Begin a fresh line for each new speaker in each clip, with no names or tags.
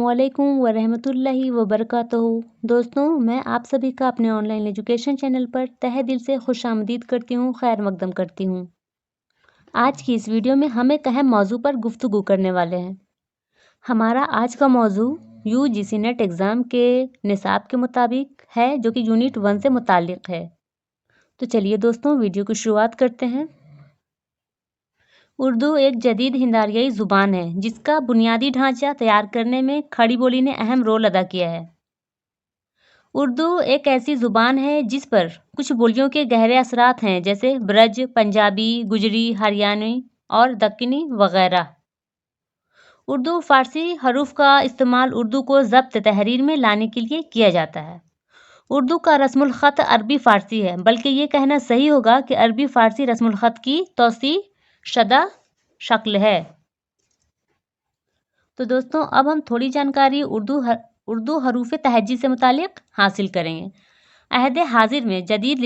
अस्सलामुअलैकुम वरहमतुल्लाहि वबरकातुहू। दोस्तों, मैं आप सभी का अपने ऑनलाइन एजुकेशन चैनल पर तहे दिल से खुशामदीद करती हूँ, खैर मकदम करती हूँ। आज की इस वीडियो में हम एक अहम मौजू पर गुफ्तगू करने वाले हैं। हमारा आज का मौजू यूजीसी नेट एग्ज़ाम के निसाब के मुताबिक है, जो कि यूनिट 1 से मुताल्लिक़ है। तो चलिए दोस्तों, वीडियो की शुरुआत करते हैं। उर्दू एक जदीद हिंदारियाई ज़ुबान है जिसका बुनियादी ढांचा तैयार करने में खड़ी बोली ने अहम रोल अदा किया है। उर्दू एक ऐसी ज़ुबान है जिस पर कुछ बोलियों के गहरे असरात हैं, जैसे ब्रज, पंजाबी, गुजरी, हरियाणवी और दक्कनी वगैरह। उर्दू फ़ारसी हरूफ का इस्तेमाल उर्दू को ज़ब्त तहरीर में लाने के लिए किया जाता है। उर्दू का रस्मुल ख़त अरबी फ़ारसी है, बल्कि ये कहना सही होगा कि अरबी फ़ारसी रस्मुल ख़त की तौसी शदा शक्ल है। तो दोस्तों, अब हम थोड़ी जानकारी उर्दू हरूफ तहज्जी से मुतालिक हासिल करेंगे। अहद हाजिर में जदीद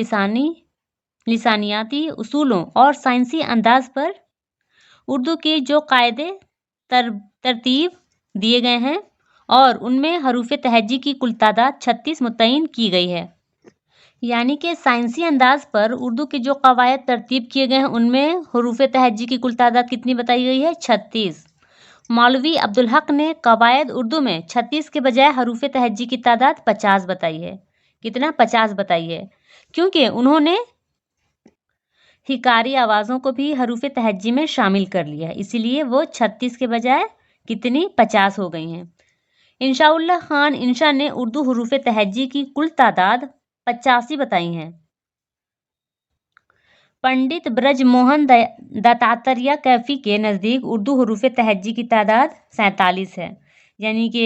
लिसानियाती उसूलों और साइंसी अंदाज पर उर्दू की जो कायदे तरतीब दिए गए हैं और उनमें हरूफ तहज्जी की कुल तादाद 36 मुतय्यन की गई है। यानी कि साइंसी अंदाज पर उर्दू के जो कवायद तरतीब किए गए हैं उनमें हरूफ तहज्जी की कुल तादाद कितनी बताई गई है? 36। मौलवी अब्दुल हक ने कवायद उर्दू में 36 के बजाय हरूफ तहज्जी की तादाद 50 बताई है। कितना? 50 बताई है, क्योंकि उन्होंने हिकारी आवाज़ों को भी हरूफ तहज्जी में शामिल कर लिया, इसीलिए वो 36 के बजाय कितनी? 50 हो गई हैं। इंशाउल्लाह खान इंशा ने उर्दू हरूफ तहज्जी की कुल तादाद 85 बताई हैं। पंडित ब्रज मोहन दत्तात्रेय कैफी के नज़दीक उर्दू हरूफ तहज्जी की तादाद 47 है। यानी कि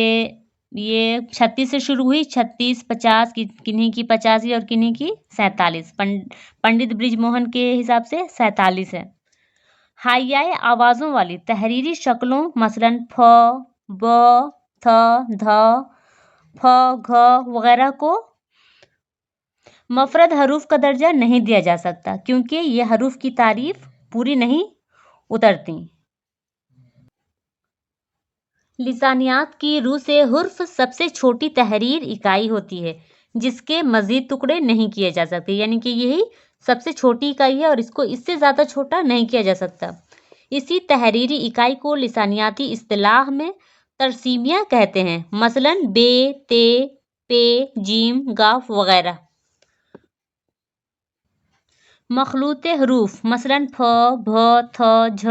ये 36 से शुरू हुई, 36, 50, किन्हीं की 85 और किन्हीं की 47। पंडित ब्रज मोहन के हिसाब से 47 है। हाइयाए आवाज़ों वाली तहरीरी शक्लों मसलन फ, ब, थ, ध, फ, घ वगैरह को मफरद हरूफ का दर्जा नहीं दिया जा सकता, क्योंकि ये हरूफ की तारीफ पूरी नहीं उतरती। लिसानियात की रूह से हुर्फ सबसे छोटी तहरीर इकाई होती है जिसके मजीद टुकड़े नहीं किए जा सकते, यानी कि यही सबसे छोटी इकाई है और इसको इससे ज़्यादा छोटा नहीं किया जा सकता। इसी तहरीरी इकाई को लिसानियाती इस्तिलाह में तरसीमिया कहते हैं, मसलन बे, ते, पे, जीम, गाफ वगैरह। मखलूत हरूफ मसलन फ, भ, थ, झ,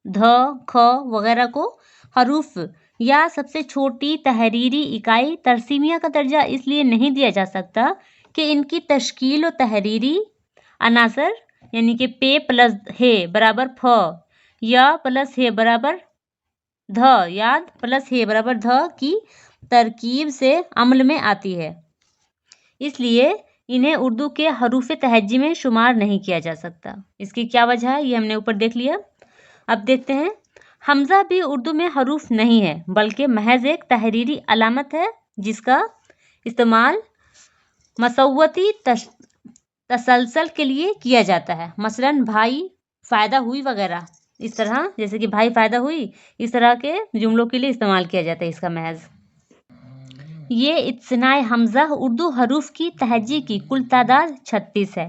ध, ख वगैरह को हरूफ या सबसे छोटी तहरीरी इकाई तरसीमिया का दर्जा इसलिए नहीं दिया जा सकता कि इनकी तश्कील व तहरीरी अनासर यानी कि पे प्लस हे बराबर फ या प्लस हे बराबर ध याद प्लस हे बराबर ध की तरकीब से अमल में आती है, इसलिए इन्हें उर्दू के हरूफ तहज्जी में शुमार नहीं किया जा सकता। इसकी क्या वजह है, ये हमने ऊपर देख लिया। अब देखते हैं, हमज़ा भी उर्दू में हरूफ नहीं है, बल्कि महज एक तहरीरी अलामत है जिसका इस्तेमाल मसव्वती तसलसल के लिए किया जाता है। मसलन भाई फ़ायदा हुई वगैरह, इस तरह जैसे कि भाई फ़ायदा हुई, इस तरह के जुमलों के लिए इस्तेमाल किया जाता है इसका महज। ये इत्सनाए हमज़ा उर्दू हरूफ की तहज्जी की कुल तादाद 36 है।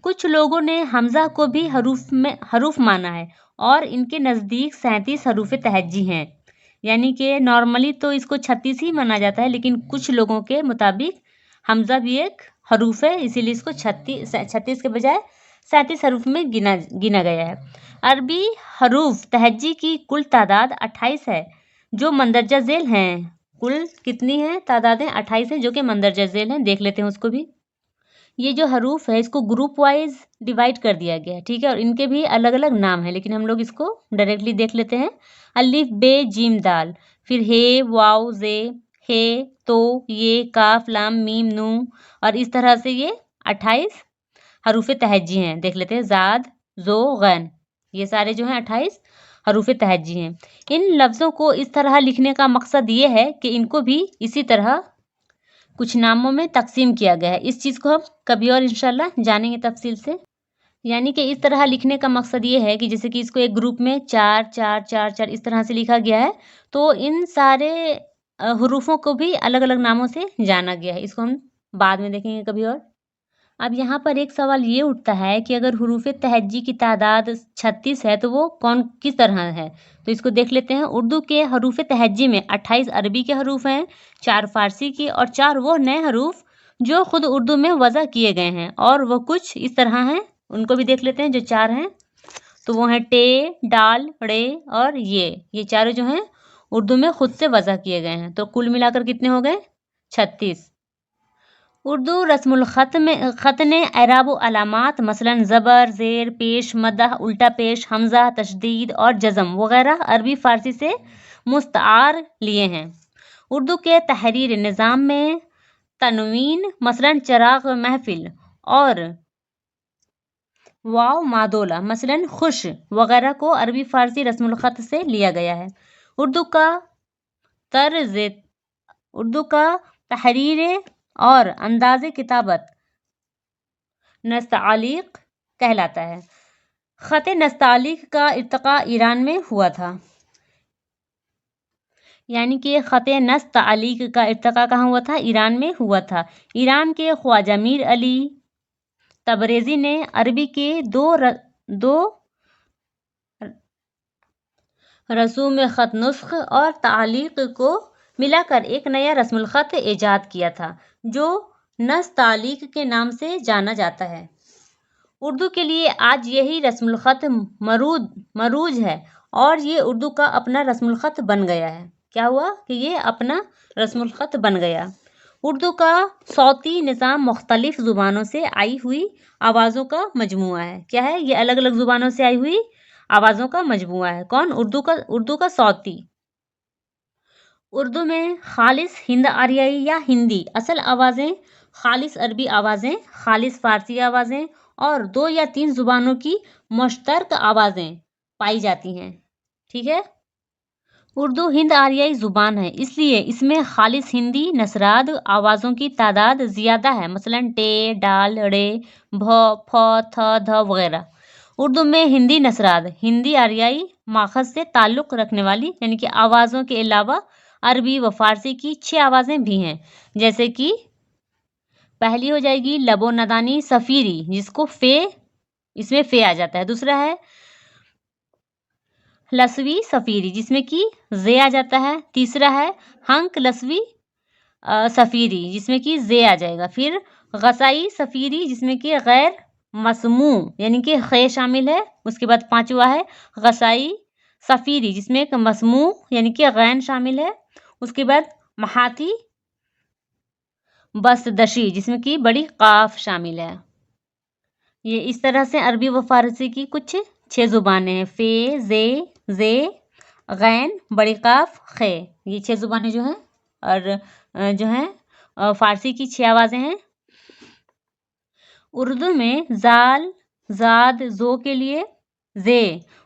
कुछ लोगों ने हमज़ा को भी हरूफ माना है और इनके नज़दीक 37 हरूफ तहज्जी हैं। यानी कि नॉर्मली तो इसको 36 ही माना जाता है, लेकिन कुछ लोगों के मुताबिक हमज़ा भी एक हरूफ है, इसीलिए इसको 36 के बजाय 37 हरूफ में गिना गया है। अरबी हरूफ तहज्जी की कुल तादाद 28 है जो मंदरजा झेल हैं। कुल कितनी है तादादें? 28 है जो कि मंदरजा झेल हैं। देख लेते हैं उसको भी। ये जो हरूफ है इसको ग्रुप वाइज डिवाइड कर दिया गया है, ठीक है, और इनके भी अलग अलग नाम है, लेकिन हम लोग इसको डायरेक्टली देख लेते हैं। अलिफ, बे, जीम, दाल, फिर हे, वाव, जे, हे, तो, ये, काफ, लाम, मीम, नून, और इस तरह से ये 28 हरूफ तहज्जी हैं। देख लेते हैं, जाद, जो, गैन, ये सारे जो हैं 28 हरूफ तहज्जी हैं। इन लफ्ज़ों को इस तरह लिखने का मकसद ये है कि इनको भी इसी तरह कुछ नामों में तकसीम किया गया है। इस चीज़ को हम कभी और इंशाल्लाह जानेंगे तफसील से। यानी कि इस तरह लिखने का मकसद ये है कि जैसे कि इसको एक ग्रुप में 4 4 4 4 इस तरह से लिखा गया है, तो इन सारे حروفوں کو بھی الگ الگ ناموں سے جانا گیا ہے، اس کو ہم بعد میں دیکھیں گے کبھی اور۔ اب یہاں پر ایک سوال یہ اٹھتا ہے کہ اگر حروف تہجی کی تعداد 36 ہے تو وہ کس طرح ہے؟ تو اس کو دیکھ لیتے ہیں۔ اردو کے حروف تہجی میں 28 عربی کے حروف ہیں، 4 فارسی کے اور 4 وہ نئے حروف جو خود اردو میں وضع کیے گئے ہیں، اور وہ کچھ اس طرح ہیں، ان کو بھی دیکھ لیتے ہیں جو 4 ہیں۔ تو وہ ہیں ٹے، ڈال، ڑے اور یہ چاروں جو ہیں اردو میں خود سے وضع کیے گئے ہیں۔ تو کل ملا کر کتنے ہو گئے؟ 36۔ اردو رسم خط نے اعراب و علامات مثلاً زبر، زیر، پیش، مدح، الٹا پیش، حمزہ، تشدید اور جزم وغیرہ عربی فارسی سے مستعار لیے ہیں۔ اردو کے تحریر نظام میں تنوین مثلاً چراغ محفل اور واو مادولہ مثلاً خوش وغیرہ کو عربی فارسی رسم الخط سے لیا گیا ہے۔ اردو کا تحریر اور انداز کتابت نستعلیق کہلاتا ہے۔ خط نستعلیق کا ارتقاء ایران میں ہوا تھا، یعنی کہ خط نستعلیق کا ارتقاء کہاں ہوا تھا؟ ایران میں ہوا تھا۔ ایران کے خواجہ میر علی تبریزی نے عربی کے دو رسوم خط نسخ اور تعلیق کو ملا کر ایک نیا رسم الخط ایجاد کیا تھا جو نستعلیق کے نام سے جانا جاتا ہے۔ اردو کے لیے آج یہی رسم الخط مروج ہے اور یہ اردو کا اپنا رسم الخط بن گیا ہے۔ کیا ہوا کہ یہ اپنا رسم الخط بن گیا۔ اردو کا صوتی نظام مختلف زبانوں سے آئی ہوئی آوازوں کا مجموعہ ہے۔ کیا ہے؟ یہ الگ الگ زبانوں سے آئی ہوئی آوازوں کا مجموعہ ہے۔ کون؟ اردو کا صوتی۔ اردو میں خالص ہند آریائی یا ہندی اصل آوازیں، خالص عربی آوازیں، خالص فارسی آوازیں اور 2 یا 3 زبانوں کی مشترک آوازیں پائی جاتی ہیں۔ ٹھیک ہے؟ اردو ہند آریائی زبان ہے، اس لیے اس میں خالص ہندی نژاد آوازوں کی تعداد زیادہ ہے، مثلاً ٹے، ڈال، ڑے، بھ، پھ، تھ، دھ وغیرہ۔ اردو میں ہندی نژاد ہندی آریائی ماخذ سے تعلق رکھنے والی یعنی کہ آوازوں کے علاوہ عربی و فارسی کی 6 آوازیں بھی ہیں، جیسے کہ پہلی ہو جائے گی لب و ندانی صفیری، جس کو اس میں فے آ جاتا ہے۔ دوسرا ہے لسوی صفیری، جس میں کہ زے آ جاتا ہے۔ تیسرا ہے ہنک لسوی صفیری، جس میں کہ زے آ جائے گا۔ پھر غسائی صفیری، جس میں کہ غیر مسموع یعنی کہ خے شامل ہے۔ اس کے بعد 5واں ہے غسائی صفیری، جس میں ایک مسموع یعنی کہ غین شامل ہے۔ اس کے بعد محاتی بستدشی، جس میں کہ بڑی قاف شامل ہے۔ یہ اس طرح سے عربی و فارسی کی کچھ 6 زبانیں ہیں، فے، زے، غین، بڑی قاف، خے۔ یہ 6 زبانیں جو ہیں اور جو ہیں فارسی کی 6 آوازیں ہیں۔ اردو میں زال، زاد، زو کے لیے زے،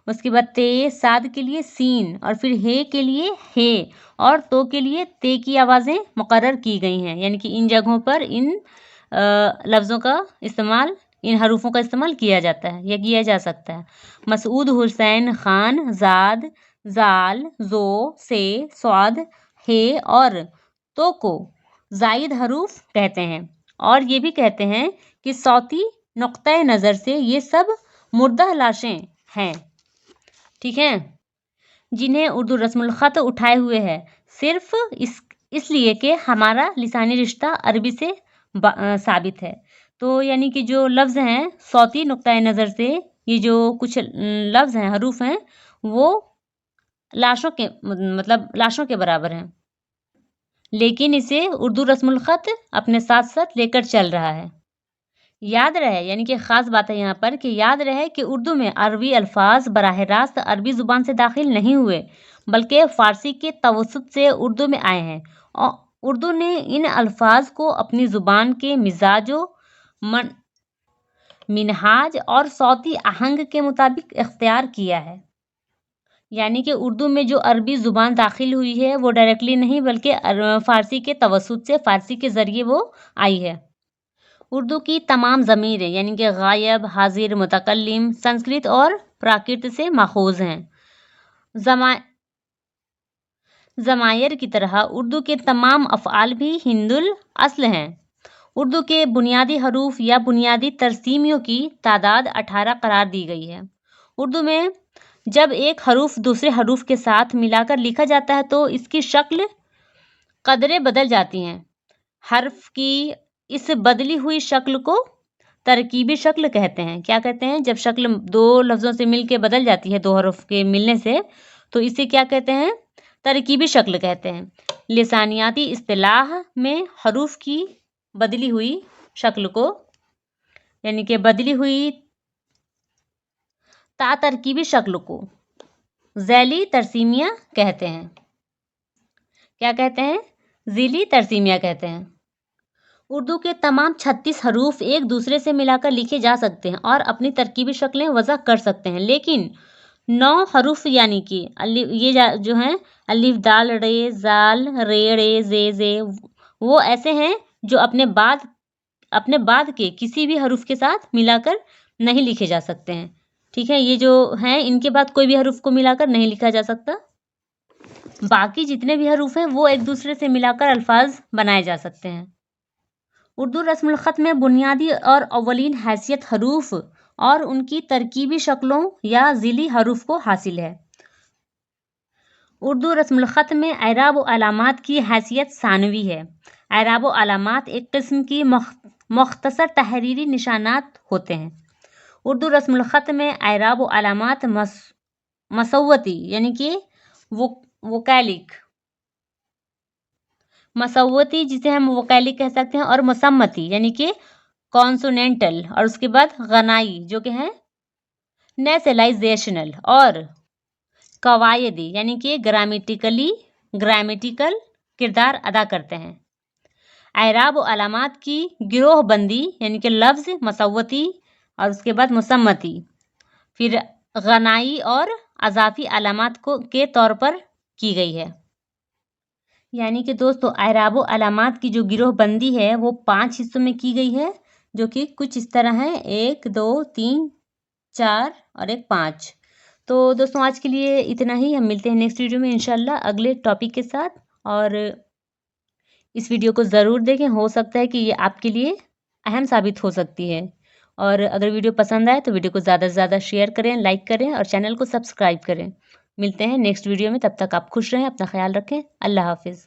اس کے بعد تے، ساد کے لیے سین اور پھر ہے کے لیے ہے اور تو کے لیے تے کی آوازیں مقرر کی گئی ہیں، یعنی کہ ان جگہوں پر ان لفظوں کا استعمال، ان حروفوں کا استعمال کیا جاتا ہے یا کیا جا سکتا ہے۔ مسعود حسین خان زاد، زال، زو، سے، صاد، ہے اور تو کو زائد حروف کہتے ہیں، اور یہ بھی کہتے ہیں کہ صوتی نقطۂ نظر سے یہ سب مردہ لاشیں ہیں، ٹھیک ہے، جنہیں اردو رسم الخط اٹھائے ہوئے ہے، صرف اس لیے کہ ہمارا لسانی رشتہ عربی سے ثابت ہے۔ تو یعنی کہ جو لفظ ہیں صوتی نقطۂ نظر سے، یہ جو کچھ لفظ ہیں، حروف ہیں، وہ لاشوں کے برابر ہیں، لیکن اسے اردو رسم الخط اپنے ساتھ ساتھ لے کر چل رہا ہے۔ یاد رہے، یعنی کہ خاص بات ہے یہاں پر کہ یاد رہے کہ اردو میں عربی الفاظ براہ راست عربی زبان سے داخل نہیں ہوئے، بلکہ فارسی کے توسط سے اردو میں آئے ہیں، اور اردو نے ان الفاظ کو اپنی زبان کے مزاج و منہاج اور صوتی آہنگ کے مطابق اختیار کیا ہے۔ یعنی کہ اردو میں جو عربی زبان داخل ہوئی ہے وہ ڈائریکٹلی نہیں بلکہ فارسی کے توسط سے، فارسی کے ذریعے وہ آئی ہے۔ اردو کی تمام ضمیریں یعنی کہ غائب، حاضر، متکلم سنسکرت اور پراکرت سے ماخوذ ہیں۔ ज़मायर की तरह उर्दू के तमाम अफ़आल भी हिंदुल अस्ल हैं। उर्दू के बुनियादी हरूफ या बुनियादी तरसीमियों की तादाद 18 करार दी गई है। उर्दू में जब एक हरूफ दूसरे हरूफ के साथ मिलाकर लिखा जाता है तो इसकी शक्ल कदरें बदल जाती हैं। हर्फ की इस बदली हुई शक्ल को तरकीबी शक्ल कहते हैं। क्या कहते हैं? जब शक्ल दो लफ्ज़ों से मिल के बदल जाती है, दो हरूफ के मिलने से, तो इसे क्या कहते हैं? तरकीबी शक्ल कहते हैं। लिसानियाती इस्तिलाह में हरूफ की बदली हुई शक्ल को यानी कि बदली हुई तरकीबी शक्ल को ज़ैली तरसीमिया कहते हैं। क्या कहते हैं? ज़ैली तरसीमिया कहते हैं। उर्दू के तमाम 36 हरूफ एक दूसरे से मिलाकर लिखे जा सकते हैं और अपनी तरकीबी शक्लें वज़ा कर सकते हैं, लेकिन 9 हरूफ यानी कि जो हैं अलिफ दाल रे जाल रे रे जे वो ऐसे हैं जो अपने बाद के किसी भी हरूफ के साथ मिलाकर नहीं लिखे जा सकते हैं। ठीक है, ये जो हैं इनके बाद कोई भी हरूफ को मिलाकर नहीं लिखा जा सकता। बाकी जितने भी हरूफ हैं वो एक दूसरे से मिलाकर अल्फाज बनाए जा सकते हैं। उर्दू रस्मुल ख़त में बुनियादी और अव्वलीन हैसियत हरूफ और उनकी तरकीबी शक्लों या ज़िली हरूफ को हासिल है। उर्दू रस्मुल ख़त में एराब व अलामात की हैसियत सानवी है। एराब व अलामात एक किस्म की मुख्तसर तहरीरी निशानात होते हैं। उर्दू रस्मुल ख़त में एराब व अलामात मसव्वती यानी कि वोकैलिक मसव्वती जिसे हम वोकैलिक कह सकते हैं और मुसम्मती यानी कि कॉन्सोनेंटल और उसके बाद गनाई जो कि है नेसलाइजेशनल और कवायदी यानी कि ग्रामेटिकल किरदार अदा करते हैं। एराब व अलामात की गिरोह बंदी यानी कि लफ्ज़ मसव्वती और उसके बाद मुसम्मती फिर गनाई और अज़ाफ़ी अलामात के तौर पर की गई है। यानी कि दोस्तों एराब व अलामात की जो गिरोह बंदी है वो 5 हिस्सों में की गई है, जो कि कुछ इस तरह है 1 2 3 4 और 1 5। तो दोस्तों आज के लिए इतना ही। हम मिलते हैं नेक्स्ट वीडियो में इंशाल्लाह अगले टॉपिक के साथ, और इस वीडियो को ज़रूर देखें। हो सकता है कि ये आपके लिए अहम साबित हो सकती है, और अगर वीडियो पसंद आए तो वीडियो को ज़्यादा से ज़्यादा शेयर करें, लाइक करें और चैनल को सब्सक्राइब करें। मिलते हैं नेक्स्ट वीडियो में, तब तक आप खुश रहें, अपना ख्याल रखें। अल्लाह हाफिज़।